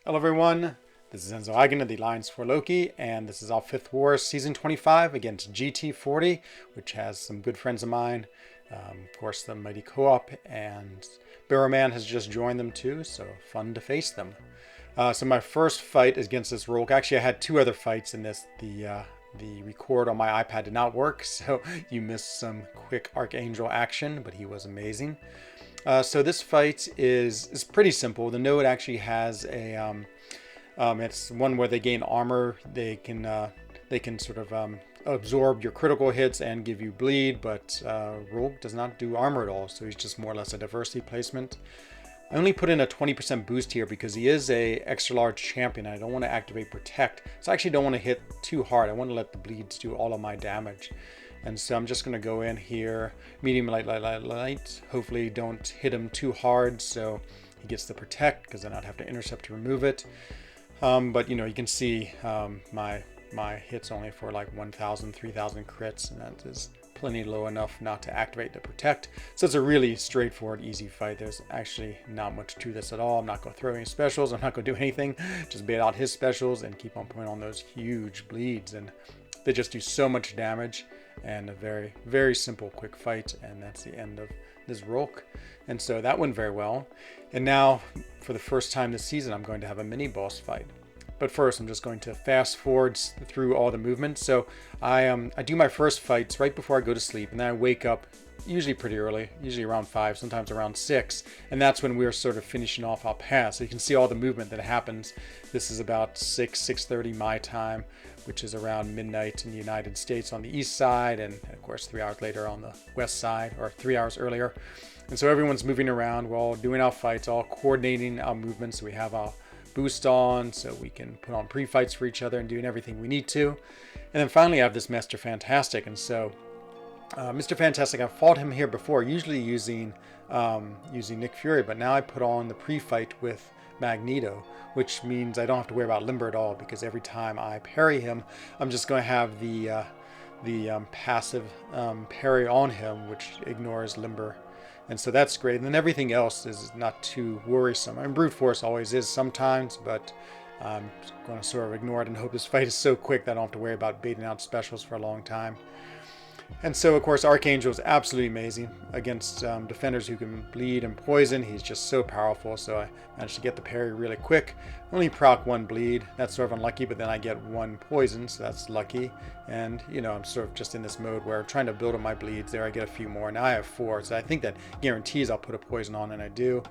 Hello everyone, this is Enzo Eigen of the Alliance for Loki, and this is our 5th war, Season 25 against GT40, which has some good friends of mine. Of course, the Mighty Co-op, and Barrowman has just joined them too, so fun to face them. So my first fight is against this Rogue. Actually, I had 2 other fights in this. The record on my iPad did not work, so you missed some quick Archangel action, but he was amazing. So this fight is pretty simple. The node actually has a it's one where they gain armor. They can sort of absorb your critical hits and give you bleed, but Rogue does not do armor at all, so he's just more or less a diversity placement. I only put in a 20% boost here because he is a extra large champion. I don't want to activate protect, so I actually don't want to hit too hard. I want to let the bleeds do all of my damage. And so I'm just going to go in here, medium, light, light, light, light. Hopefully don't hit him too hard so he gets the protect, because then I'd have to intercept to remove it. But you know, you can see my hits only for like 1,000, 3,000 crits, and that is plenty low enough not to activate the protect. So it's a really straightforward, easy fight. There's actually not much to this at all. I'm not going to throw any specials. I'm not going to do anything. Just bait out his specials and keep on putting on those huge bleeds. And they just do so much damage, and a very, very simple, quick fight. And that's the end of this Rolk. And so that went very well. And now, for the first time this season, I'm going to have a mini boss fight. But first, I'm just going to fast forward through all the movements. So I do my first fights right before I go to sleep, and then I wake up usually pretty early, usually around 5, sometimes around 6, and that's when we're sort of finishing off our pass. So you can see all the movement that happens. This is about 6:30 my time, which is around midnight in the United States on the east side, and of course 3 hours later on the west side, or 3 hours earlier. And so everyone's moving around. We're all doing our fights, all coordinating our movements. So we have our boost on so we can put on pre-fights for each other and doing everything we need to. And then finally I have this Mr. Fantastic, and so Mr. Fantastic, I've fought him here before, usually using Nick Fury, but now I put on the pre-fight with Magneto, which means I don't have to worry about limber at all, because every time I parry him, I'm just going to have the passive parry on him, which ignores limber. And so that's great. And then everything else is not too worrisome. I mean, brute force always is sometimes, but I'm going to sort of ignore it and hope this fight is so quick that I don't have to worry about baiting out specials for a long time. And so, of course, Archangel is absolutely amazing against defenders who can bleed and poison. He's just so powerful, so I managed to get the parry really quick. Only proc 1 bleed. That's sort of unlucky, but then I get 1 poison, so that's lucky. And, you know, I'm sort of just in this mode where I'm trying to build up my bleeds. There I get a few more. Now I have 4, so I think that guarantees I'll put a poison on, and I do.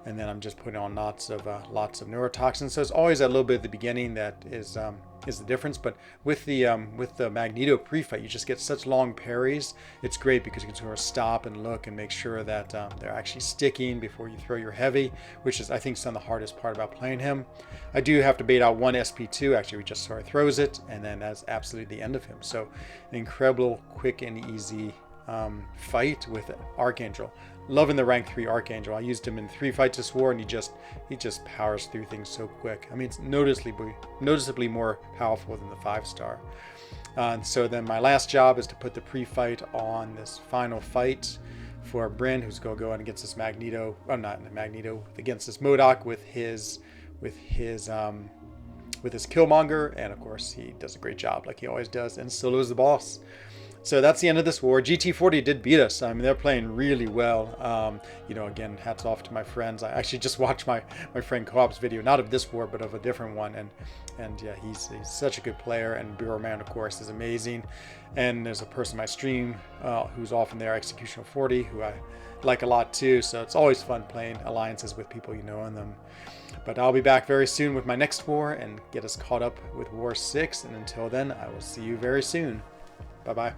And then I'm just putting on lots of neurotoxins. So it's always that little bit at the beginning that is the difference. But with the Magneto pre-fight, you just get such long parries. It's great because you can sort of stop and look and make sure that they're actually sticking before you throw your heavy, which is, I think, some of the hardest part about playing him. I do have to bait out 1 SP2. Actually, we just sort of throws it, and then that's absolutely the end of him. So an incredible, quick and easy fight with Archangel. Loving the rank 3 Archangel. I used him in 3 fights this war, and he just powers through things so quick. I mean, it's noticeably more powerful than the 5-star. And so then my last job is to put the pre-fight on this final fight for Bryn, who's going to go in against this Magneto. Oh, not Magneto, against this MODOK with his Killmonger, and of course he does a great job like he always does, and so is the boss. So that's the end of this war. GT40 did beat us. I mean, they're playing really well. You know, again, hats off to my friends. I actually just watched my friend Co-op's video, not of this war, but of a different one. And yeah, he's such a good player. And Barrowman, of course, is amazing. And there's a person in my stream who's often there, Executioner40, who I like a lot too. So it's always fun playing alliances with people you know in them. But I'll be back very soon with my next war and get us caught up with War 6. And until then, I will see you very soon. Bye-bye.